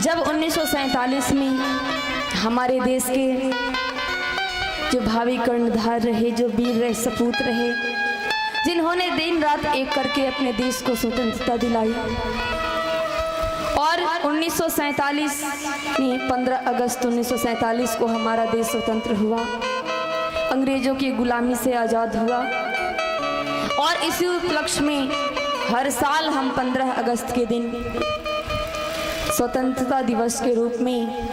जब 1947 में हमारे देश के जो भावी कर्णधार रहे, जो वीर रहे, सपूत रहे, जिन्होंने दिन रात एक करके अपने देश को स्वतंत्रता दिलाई, और 1947 में 15 अगस्त 1947 को हमारा देश स्वतंत्र हुआ, अंग्रेजों की गुलामी से आज़ाद हुआ। और इसी उपलक्ष्य में हर साल हम 15 अगस्त के दिन स्वतंत्रता दिवस के रूप में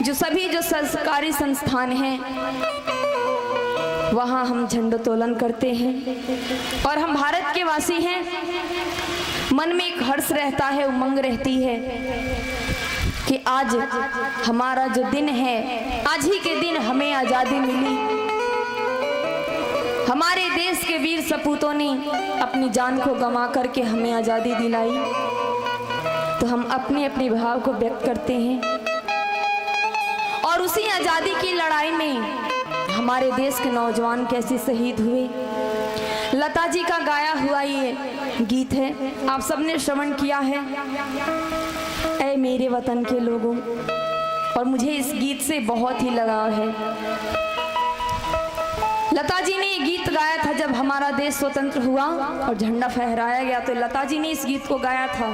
जो सरकारी संस्थान हैं वहाँ हम झंडोत्तोलन करते हैं। और हम भारत के वासी हैं, मन में एक हर्ष रहता है, उमंग रहती है कि आज हमारा जो दिन है, आज ही के दिन हमें आज़ादी मिली। हमारे देश के वीर सपूतों ने अपनी जान को गंवा करके हमें आज़ादी दिलाई, तो हम अपने अपने भाव को व्यक्त करते हैं। और उसी आज़ादी की लड़ाई में हमारे देश के नौजवान कैसे शहीद हुए, लता जी का गाया हुआ ये गीत है, आप सबने श्रवण किया है, ऐ मेरे वतन के लोगों। और मुझे इस गीत से बहुत ही लगाव है। लता जी ने ये गीत गाया था जब हमारा देश स्वतंत्र हुआ और झंडा फहराया गया, तो लता जी ने इस गीत को गाया था।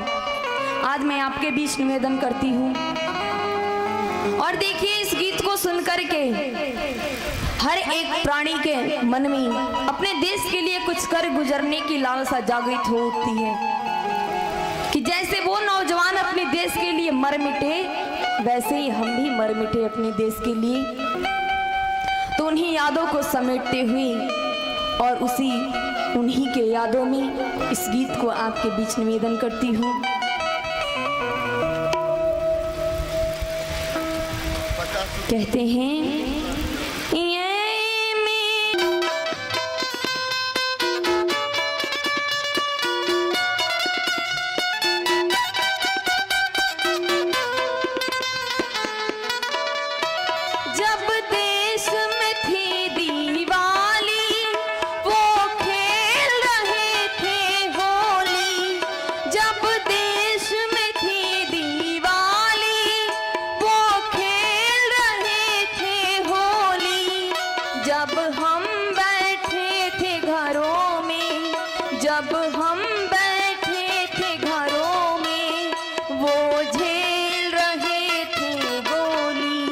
आज मैं आपके बीच निवेदन करती हूँ। और देखिए, इस गीत को सुनकर के हर एक प्राणी के मन में अपने देश के लिए कुछ कर गुजरने की लालसा जागृत हो उठती है कि जैसे वो नौजवान अपने देश के लिए मर मिटे, वैसे ही हम भी मर मिटे अपने देश के लिए। तो उन्हीं यादों को समेटते हुए और उन्हीं के यादों में इस गीत को आपके बीच निवेदन करती हूँ। कहते हैं, जब हम बैठे थे घरों में, वो झेल रहे थे गोली,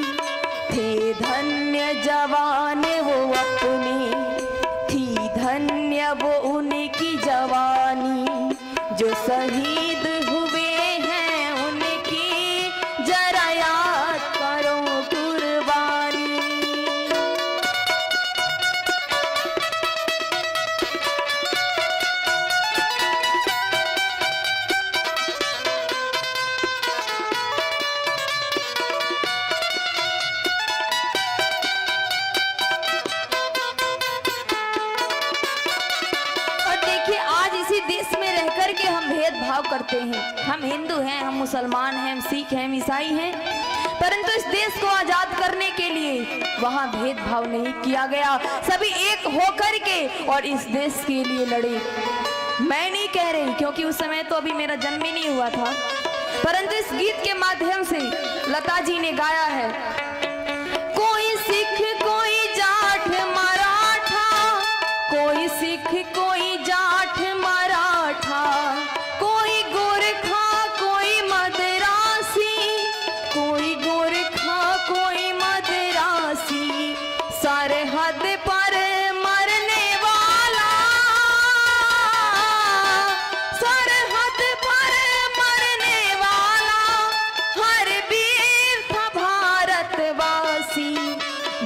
थे धन्य जवान वो अपने, थी धन्य वो उनकी जवानी, जो शहीद हुए हैं उनकी जरा याद करो कुर्बानी। भेदभाव करते हैं, हम हिंदू हैं, हम मुसलमान हैं, हम सिख हैं, हम ईसाई हैं, परंतु इस देश को आजाद करने के लिए वहां भेदभाव नहीं किया गया। सभी एक होकर के और इस देश के लिए लड़े। मैं नहीं कह रही, क्योंकि उस समय तो अभी मेरा जन्म ही नहीं हुआ था, परंतु इस गीत के माध्यम से लता जी ने गाया है, कोई सिख कोई जाट मराठा, कोई सिख कोई जाट मराठा, कोई गोरखा कोई मदरासी, कोई गोरखा कोई मदरासी, सरहद पर मरने वाला, सरहद पर मरने वाला, हर वीर था भारतवासी,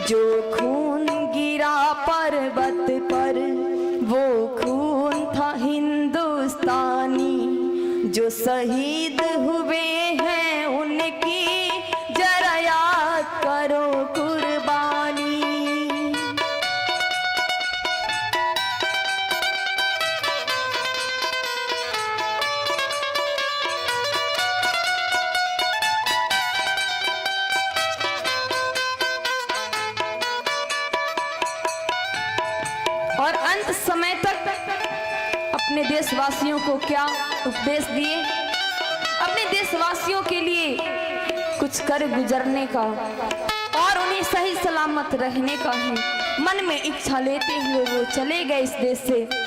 जो खून गिरा पर्वत पर वो खून था हिंदुस्तानी, जो शहीद हुए हैं उनकी जरा याद करो कुर्बानी। और अंत समय तक अपने देशवासियों को क्या उपदेश दिए, अपने देशवासियों के लिए कुछ कर गुजरने का और उन्हें सही सलामत रहने का है मन में इच्छा लेते हुए वो चले गए इस देश से।